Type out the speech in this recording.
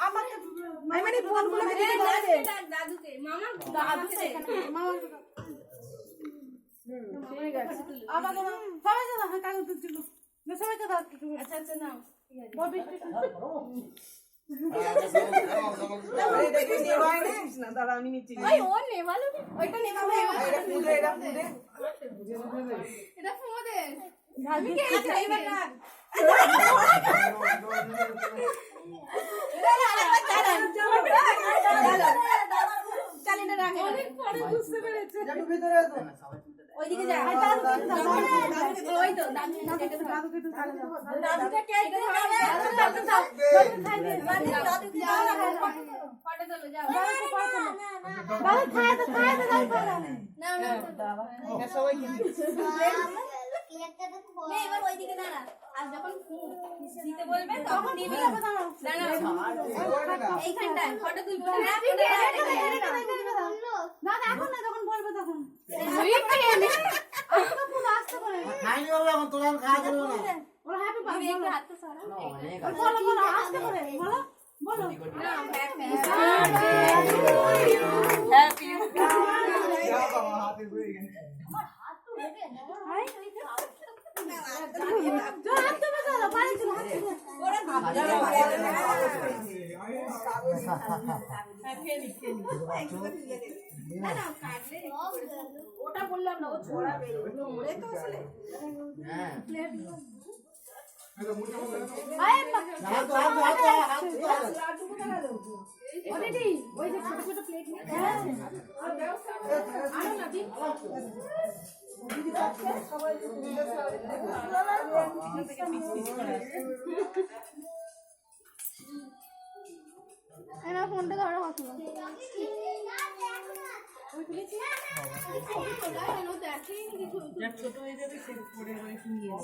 আমাকে আমি মানে ফোনগুলোকে দিতে দাও রে দাদুকে মামা মামা ঠিক আছে আমাকে সবাই দাও কাগজ দিচ্ছিল সবাই দাও আচ্ছা আচ্ছা নাও দাদা আমি নিচ্ছি ওই ও নেভালো ওইটা নেভালো এটা ফোদের আমি কে আচ্ছা এবার রাখ চালিয়ে রাখ অনেক পরে বুঝতে পেরেছে যাটু ভিতরে তো ওইদিকে যা ওই তো দাদুকে তো দাদুকে কে দাদু ফটো তোলো যাও বাবা খায় তো না না এটা সবাই কি নে এবার ওইদিকে দাঁড়া আর যখন দিতে বলবে তখন দিবি দাঁড়া এইখানটায় ফটো তুলবো না এখন না যখন বলবে তখন আসতে পারে খাইনি বাবা এখন তোরা খাওয়া যাবে না ওরা হ্যাপি দিবি একটু হাতটা সরা বলো বলো আসতে পারে বলো বলো না হ্যাপি ওটা বললাম না ও ছড়াবে ওরে তো আসলে ওই যে ছোট ছোট প্লেট নিয়ে ফোনটা ধরো কত ছোট হয়ে যাবে সে পরে নিয়ে